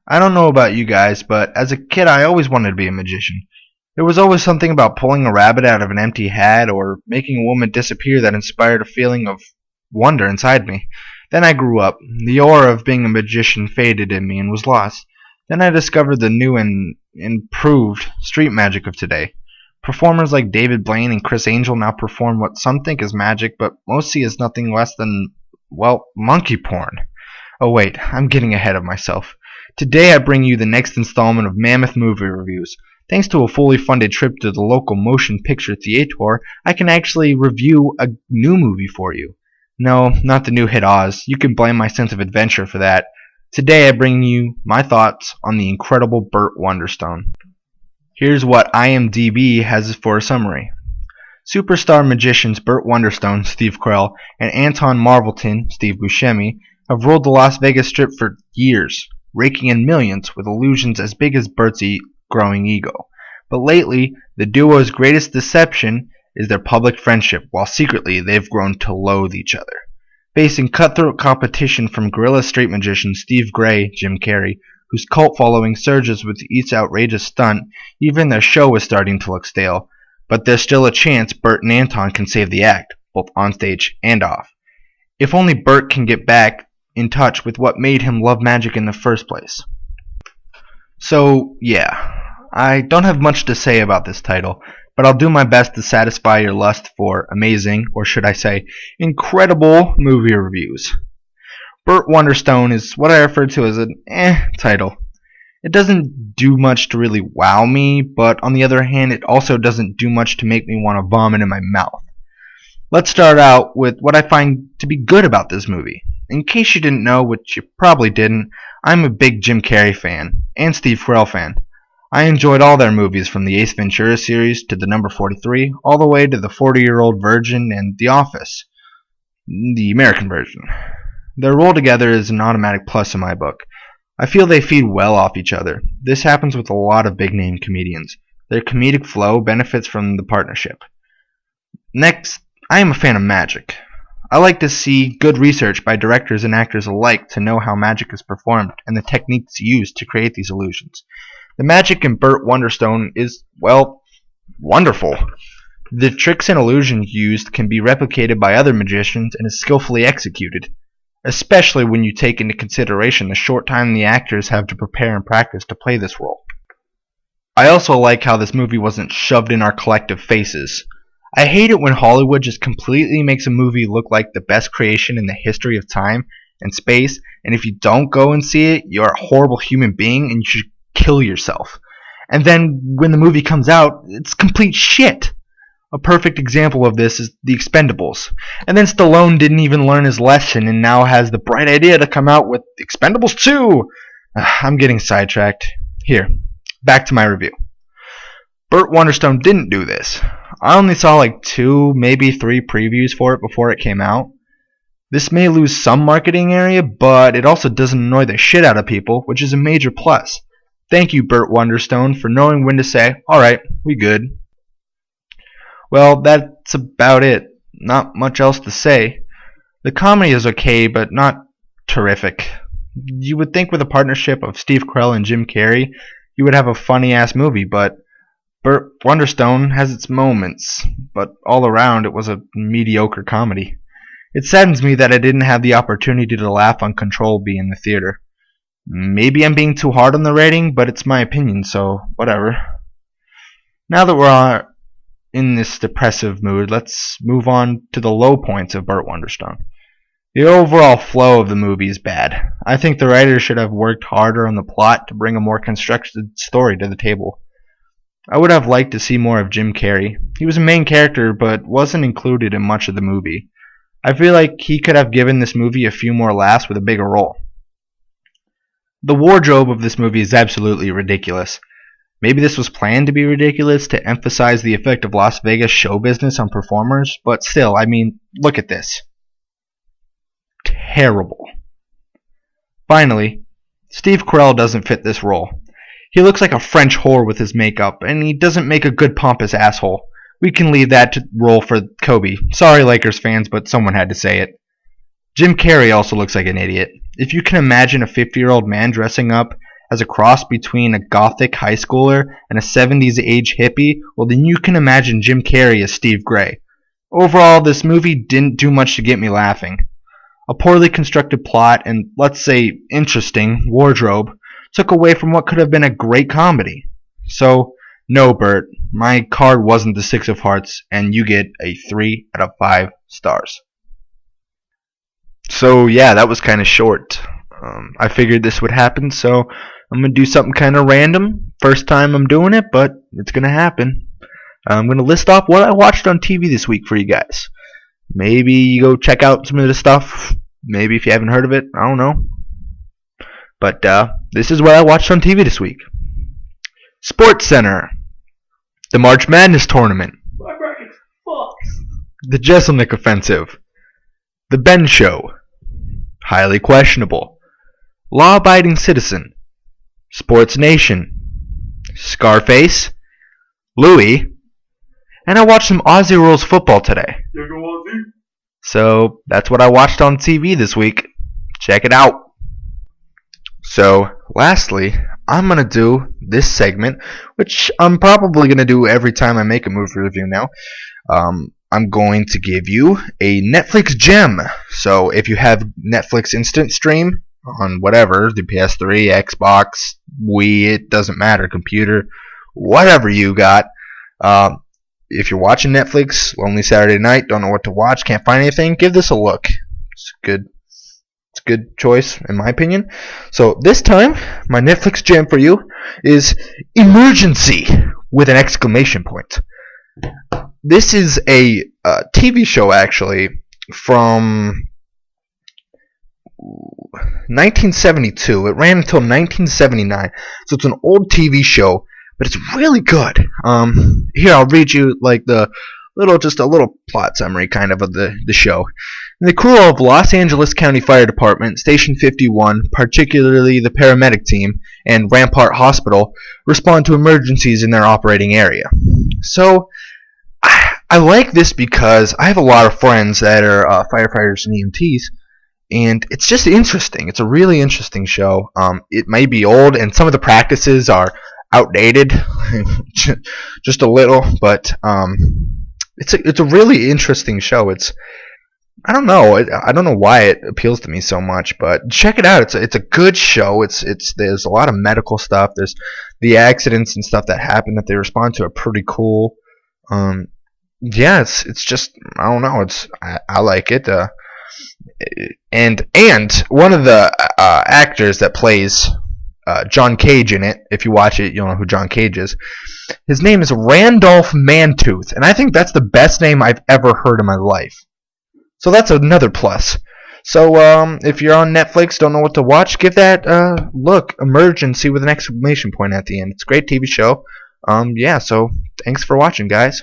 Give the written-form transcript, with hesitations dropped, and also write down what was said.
I don't know about you guys, but as a kid I always wanted to be a magician. There was always something about pulling a rabbit out of an empty hat or making a woman disappear that inspired a feeling of wonder inside me. Then I grew up. The aura of being a magician faded in me and was lost. Then I discovered the new and improved street magic of today. Performers like David Blaine and Chris Angel now perform what some think is magic, but most see as nothing less than, well, monkey porn. Oh wait, I'm getting ahead of myself. Today I bring you the next installment of Mammoth movie reviews. Thanks to a fully funded trip to the local motion picture theater, I can actually review a new movie for you. No, not the new hit Oz. You can blame my sense of adventure for that. Today I bring you my thoughts on the Incredible Bert Wonderstone. Here's what IMDb has for a summary. Superstar magicians Bert Wonderstone, Steve Carell, and Anton Marvelton, Steve Buscemi, have ruled the Las Vegas Strip for years, raking in millions with illusions as big as Bert's growing ego. But lately, the duo's greatest deception is their public friendship, while secretly they've grown to loathe each other. Facing cutthroat competition from guerrilla street magician Steve Gray, Jim Carrey, whose cult following surges with each outrageous stunt, even their show is starting to look stale. But there's still a chance Bert and Anton can save the act, both on stage and off. If only Bert can get back in touch with what made him love magic in the first place. So, yeah, I don't have much to say about this title, but I'll do my best to satisfy your lust for amazing, or should I say, incredible movie reviews. Bert Wonderstone is what I refer to as an title. It doesn't do much to really wow me, but on the other hand, it also doesn't do much to make me want to vomit in my mouth. Let's start out with what I find to be good about this movie. In case you didn't know, which you probably didn't, I'm a big Jim Carrey fan, and Steve Carell fan. I enjoyed all their movies from the Ace Ventura series to the number 43, all the way to the 40-Year-Old Virgin and The Office, the American version. Their role together is an automatic plus in my book. I feel they feed well off each other. This happens with a lot of big-name comedians. Their comedic flow benefits from the partnership. Next, I am a fan of magic. I like to see good research by directors and actors alike to know how magic is performed and the techniques used to create these illusions. The magic in Bert Wonderstone is, well, wonderful. The tricks and illusions used can be replicated by other magicians and is skillfully executed, especially when you take into consideration the short time the actors have to prepare and practice to play this role. I also like how this movie wasn't shoved in our collective faces. I hate it when Hollywood just completely makes a movie look like the best creation in the history of time and space, and if you don't go and see it, you're a horrible human being and you should kill yourself. And then when the movie comes out, it's complete shit. A perfect example of this is The Expendables. And then Stallone didn't even learn his lesson and now has the bright idea to come out with Expendables 2. I'm getting sidetracked. Here, back to my review. Bert Wonderstone didn't do this. I only saw like 2, maybe 3 previews for it before it came out. This may lose some marketing area, but it also doesn't annoy the shit out of people, which is a major plus. Thank you, Bert Wonderstone, for knowing when to say, alright, we good. Well, that's about it. Not much else to say. The comedy is okay, but not terrific. You would think with a partnership of Steve Carell and Jim Carrey, you would have a funny-ass movie, but Bert Wonderstone has its moments, but all around it was a mediocre comedy. It saddens me that I didn't have the opportunity to laugh on Control B in the theater. Maybe I'm being too hard on the rating, but it's my opinion, so whatever. Now that we're in this depressive mood, let's move on to the low points of Bert Wonderstone. The overall flow of the movie is bad. I think the writers should have worked harder on the plot to bring a more constructed story to the table. I would have liked to see more of Jim Carrey. He was a main character, but wasn't included in much of the movie. I feel like he could have given this movie a few more laughs with a bigger role. The wardrobe of this movie is absolutely ridiculous. Maybe this was planned to be ridiculous to emphasize the effect of Las Vegas show business on performers, but still, I mean, look at this. Terrible. Finally, Steve Carell doesn't fit this role. He looks like a French whore with his makeup, and he doesn't make a good pompous asshole. We can leave that role for Kobe. Sorry, Lakers fans, but someone had to say it. Jim Carrey also looks like an idiot. If you can imagine a 50-year-old man dressing up as a cross between a gothic high schooler and a 70s age hippie, well then you can imagine Jim Carrey as Steve Gray. Overall, this movie didn't do much to get me laughing. A poorly constructed plot and, let's say, interesting wardrobe took away from what could have been a great comedy. So, no, Bert, my card wasn't the Six of Hearts, and you get a 3 out of 5 stars. So, yeah, that was kind of short. I figured this would happen, so I'm going to do something kind of random. First time I'm doing it, but it's going to happen. I'm going to list off what I watched on TV this week for you guys. Maybe you go check out some of the stuff. Maybe if you haven't heard of it, I don't know. But this is what I watched on TV this week. Sports Center. The March Madness Tournament. The Jeselnik Offensive. The Ben Show. Highly Questionable. Law-Abiding Citizen. Sports Nation. Scarface. Louie. And I watched some Aussie Rules football today. So that's what I watched on TV this week. Check it out. So lastly, I'm going to do this segment, which I'm probably going to do every time I make a movie review now. I'm going to give you a Netflix gem. So if you have Netflix Instant Stream on whatever, the PS3, Xbox, Wii, it doesn't matter, computer, whatever you got, if you're watching Netflix, lonely Saturday night, don't know what to watch, can't find anything, give this a look. It's good. It's a good choice, in my opinion. So this time, my Netflix gem for you is Emergency with an exclamation point. This is a TV show, actually, from 1972. It ran until 1979, so it's an old TV show, but it's really good. Here, I'll read you like just a little plot summary kind of the show. The crew of Los Angeles County Fire Department, Station 51, particularly the paramedic team and Rampart Hospital, respond to emergencies in their operating area. So, I like this because I have a lot of friends that are firefighters and EMTs, and it's just interesting. It's a really interesting show. It may be old, and some of the practices are outdated, just a little, but it's a really interesting show. I don't know why it appeals to me so much, but check it out. It's a good show. There's a lot of medical stuff. There's the accidents and stuff that happen that they respond to are pretty cool. Yeah, it's just, I don't know. I like it. And one of the actors that plays John Cage in it, if you watch it, you'll know who John Cage is. His name is Randolph Mantooth, and I think that's the best name I've ever heard in my life. So that's another plus. So if you're on Netflix, don't know what to watch, give that look, Emergency with an exclamation point at the end. It's a great TV show. Yeah, so thanks for watching, guys.